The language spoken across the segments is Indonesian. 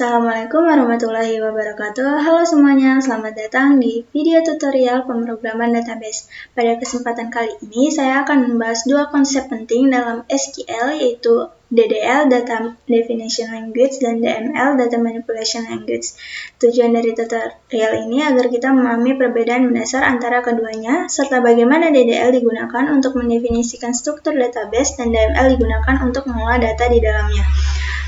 Assalamualaikum warahmatullahi wabarakatuh. Halo semuanya, selamat datang di video tutorial pemrograman database. Pada kesempatan kali ini, saya akan membahas dua konsep penting dalam SQL, yaitu DDL, Data Definition Language, dan DML, Data Manipulation Language. Tujuan dari tutorial ini agar kita memahami perbedaan mendasar antara keduanya, serta bagaimana DDL digunakan untuk mendefinisikan struktur database dan DML digunakan untuk mengolah data di dalamnya.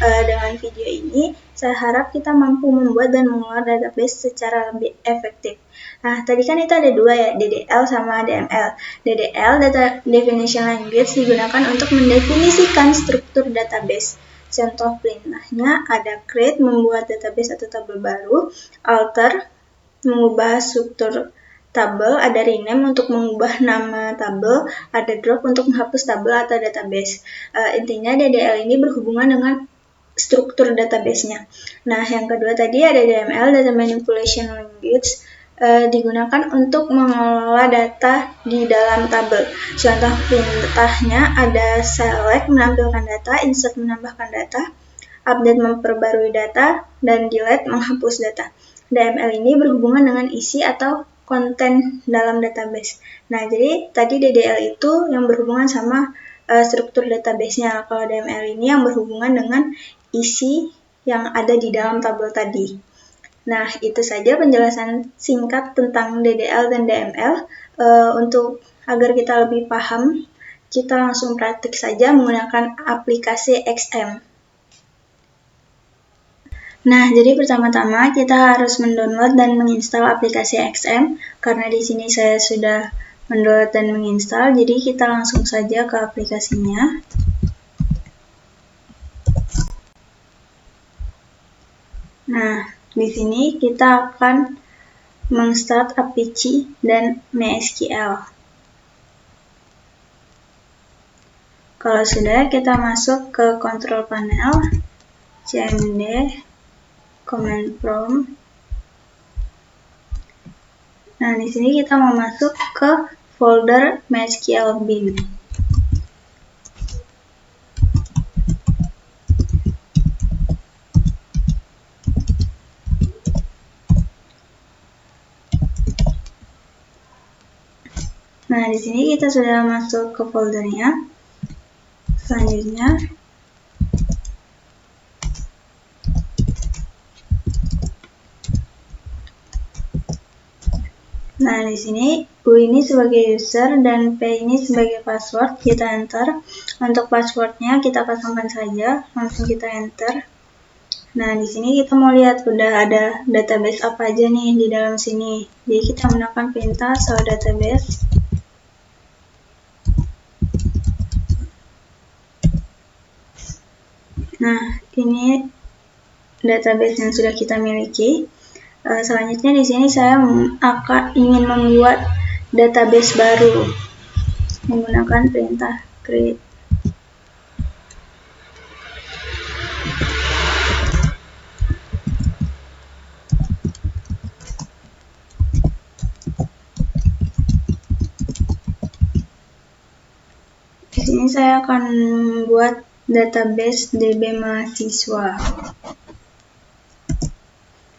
Dengan video ini, saya harap kita mampu membuat dan mengelola database secara lebih efektif. Nah, tadi kan itu ada dua ya, DDL sama DML. DDL, Data Definition Language, digunakan untuk mendefinisikan struktur database. Contoh perintahnya ada create, membuat database atau tabel baru, alter, mengubah struktur tabel, ada rename untuk mengubah nama tabel, ada drop untuk menghapus tabel atau database. Intinya DDL ini berhubungan dengan struktur database-nya. Nah, yang kedua tadi ada DML, Data Manipulation Language, digunakan untuk mengelola data di dalam tabel. Contoh perintahnya ada select, menampilkan data, insert, menambahkan data, update, memperbarui data, dan delete, menghapus data. DML ini berhubungan dengan isi atau konten dalam database. Nah, jadi tadi DDL itu yang berhubungan sama struktur database-nya. Kalau DML ini yang berhubungan dengan isi yang ada di dalam tabel tadi. Nah, itu saja penjelasan singkat tentang DDL dan DML. Untuk agar kita lebih paham, kita langsung praktik saja menggunakan aplikasi XM. Nah, jadi pertama-tama kita harus mendownload dan menginstal aplikasi XM. Karena di sini saya sudah mendownload dan menginstal, jadi kita langsung saja ke aplikasinya. Nah, di sini kita akan menstart Apache dan MySQL. Kalau sudah, kita masuk ke control panel, cmd, command prompt. Nah, di sini kita mau masuk ke folder MySQL bin. Nah, di sini kita sudah masuk ke foldernya. Selanjutnya, nah di sini U ini sebagai user dan P ini sebagai password. Kita enter. Untuk passwordnya kita pasangkan saja. Langsung kita enter. Nah, di sini kita mau lihat udah ada database apa aja nih di dalam sini. Jadi kita menggunakan perintah show database. Nah, ini database yang sudah kita miliki. Selanjutnya di sini saya ingin membuat database baru menggunakan perintah create. Di sini saya akan membuat database DB mahasiswa.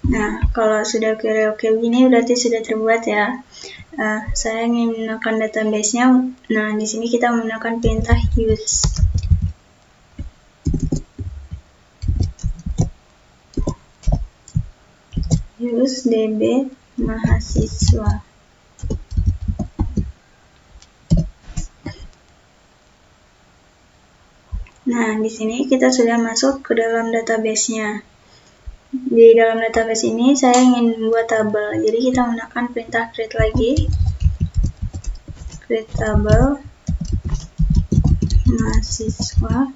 Nah, kalau sudah oke begini berarti sudah terbuat ya. Saya ingin menggunakan database-nya. Nah, di sini kita menggunakan perintah use DB mahasiswa. Nah, di sini kita sudah masuk ke dalam database-nya. Di dalam database ini saya ingin membuat tabel. Jadi kita menggunakan perintah create lagi. Create tabel mahasiswa.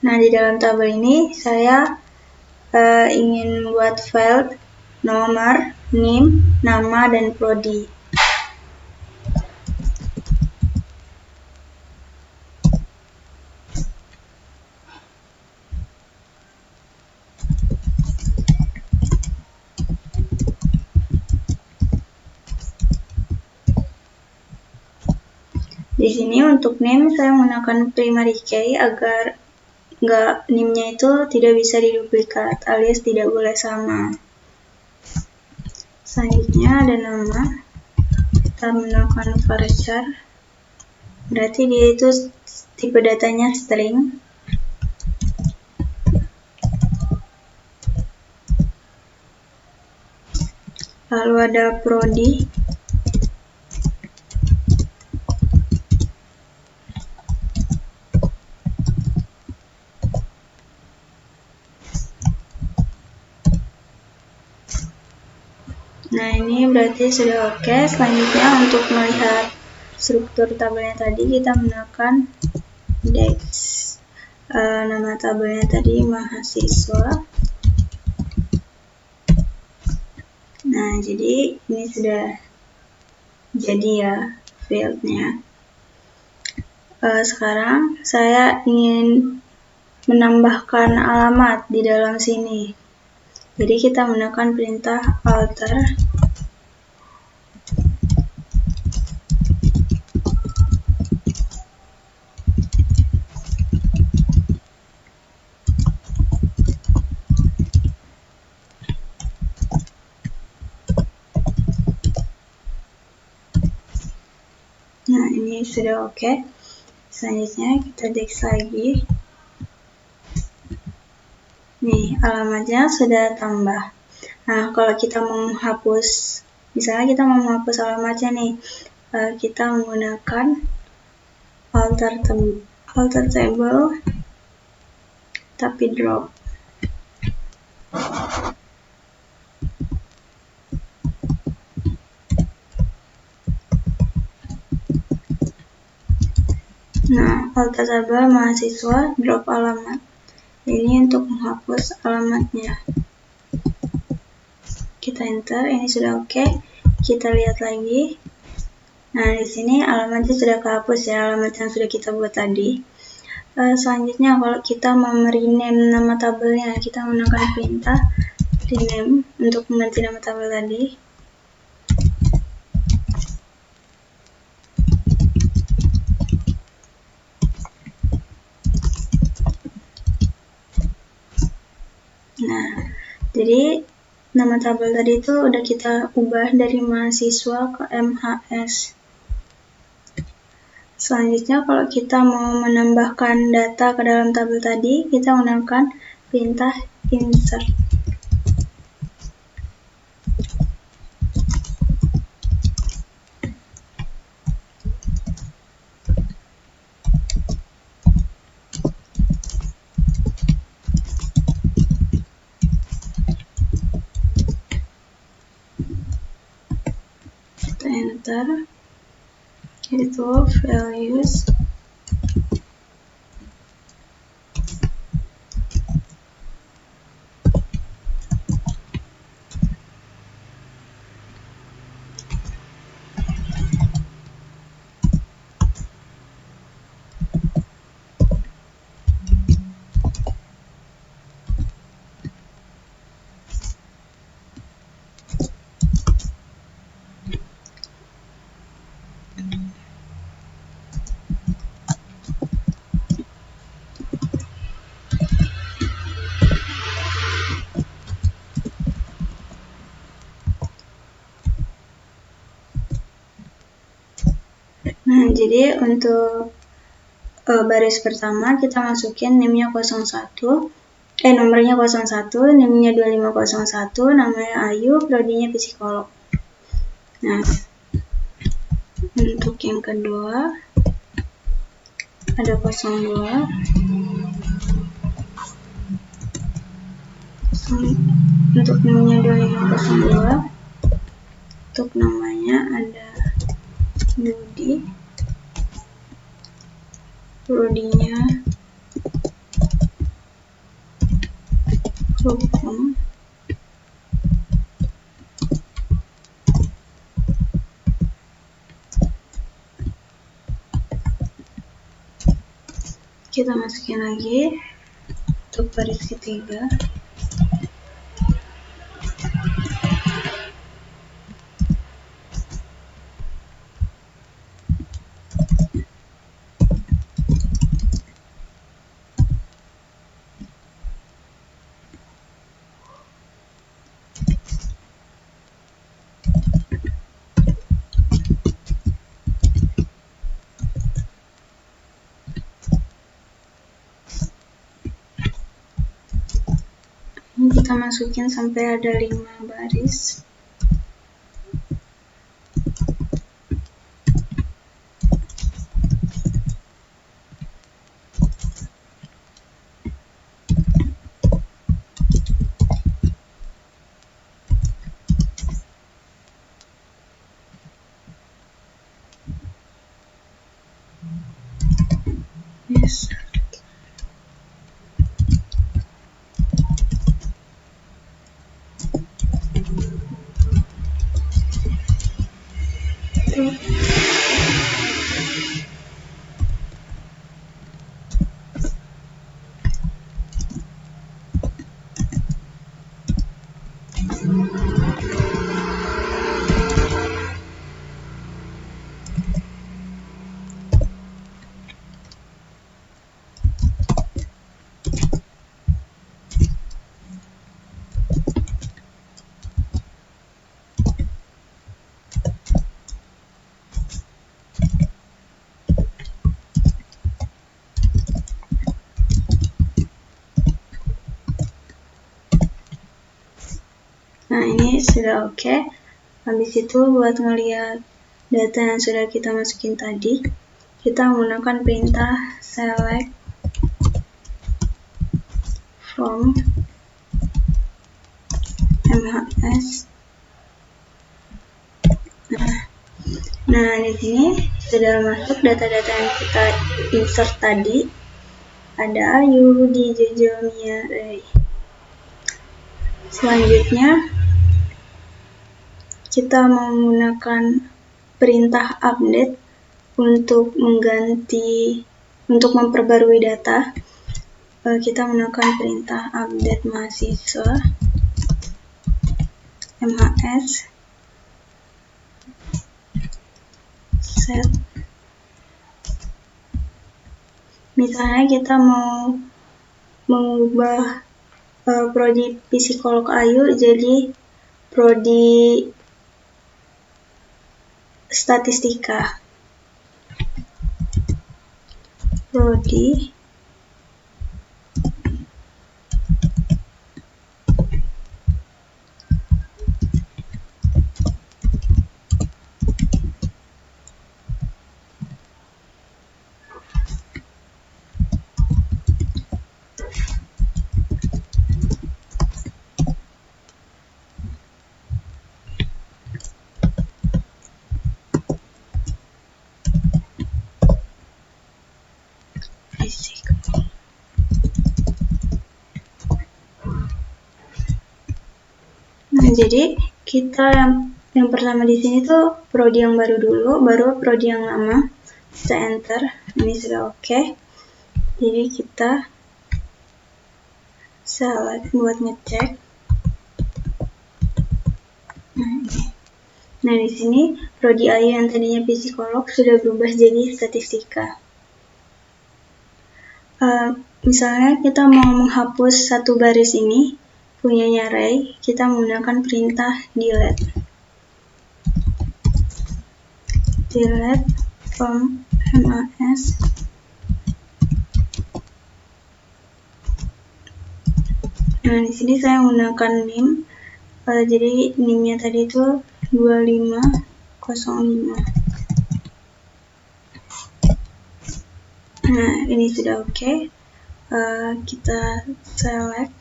Nah, di dalam tabel ini saya ingin membuat file, nomor, name, nama, dan prodi. Di Di sini untuk name saya menggunakan primary key agar name-nya itu tidak bisa diduplikat alias tidak boleh sama. Selanjutnya ada nama, kita menggunakan varchar, berarti dia itu tipe datanya string. Lalu ada prodi, nah ini berarti sudah oke. Selanjutnya untuk melihat struktur tabelnya tadi kita menggunakan index. Nama tabelnya tadi mahasiswa. Nah jadi ini sudah jadi ya fieldnya. Sekarang saya ingin menambahkan alamat di dalam sini. Jadi kita menggunakan perintah alter. Nah ini sudah oke. Selanjutnya kita text lagi. Nih, alamatnya sudah tambah. Nah, kalau kita mau menghapus, misalnya kita mau menghapus alamatnya nih, kita menggunakan alter table, tapi drop. Nah, alter table mahasiswa, drop alamat. Ini untuk menghapus alamatnya. Kita enter, ini sudah oke. Kita lihat lagi. Nah, di sini alamatnya sudah kehapus ya, alamat yang sudah kita buat tadi. Selanjutnya, kalau kita mau rename nama tabelnya, kita menggunakan perintah rename untuk mengganti nama tabel tadi. Nah, jadi nama tabel tadi itu udah kita ubah dari mahasiswa ke MHS. Selanjutnya kalau kita mau menambahkan data ke dalam tabel tadi, kita menggunakan perintah insert. Kita enter, itu values. Nah, jadi untuk baris pertama kita masukin name-nya 01, nomornya 01, name-nya 2501, namanya Ayu, prodinya psikolog. Nah, untuk yang kedua ada 02. Untuk name-nya 2502. Untuk namanya ada Budi, prodinya hukum. Kita masukin lagi untuk baris ketiga. kita masukin sampai ada 5 baris. Yes. Nah, ini sudah oke. Habis itu buat ngelihat data yang sudah kita masukin tadi, kita menggunakan perintah select from MHS. Nah, di sini sudah masuk data-data yang kita insert tadi. Ada Ayu, di Jojo, Mia, Ray. Selanjutnya, kita menggunakan perintah update untuk memperbarui data. Kita menggunakan perintah update mahasiswa MHS set. Misalnya kita mau mengubah prodi psikolog Ayu jadi prodi statistika. Prodi fisik. Nah, jadi kita yang pertama di sini tuh prodi yang baru dulu, baru prodi yang lama. Kita enter. Ini sudah oke. Jadi kita select buat ngecek. Nah, di sini prodi Ayu yang tadinya psikolog sudah berubah jadi statistika. Misalnya kita mau menghapus satu baris ini, punyanya Ray, kita menggunakan perintah delete. Delete from MAS. Nah, di sini saya menggunakan NIM. Jadi NIM-nya tadi itu 2505. Nah, ini sudah oke. Kita select.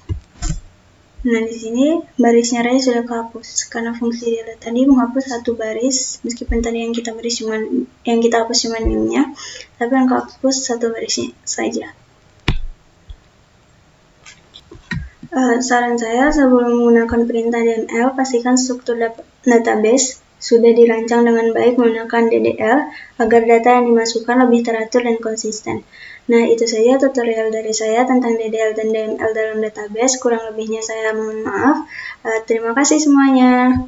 Nah, di sini barisnya Ray sudah kehapus karena fungsi delete tadi menghapus satu baris, meskipun tadi yang kita hapus cuma NIM-nya, tapi yang kehapus satu barisnya saja. Saran saya sebelum menggunakan perintah DML, pastikan struktur database sudah dirancang dengan baik menggunakan DDL agar data yang dimasukkan lebih teratur dan konsisten. Nah, itu saja tutorial dari saya tentang DDL dan DML dalam database. Kurang lebihnya saya mohon maaf. Terima kasih semuanya.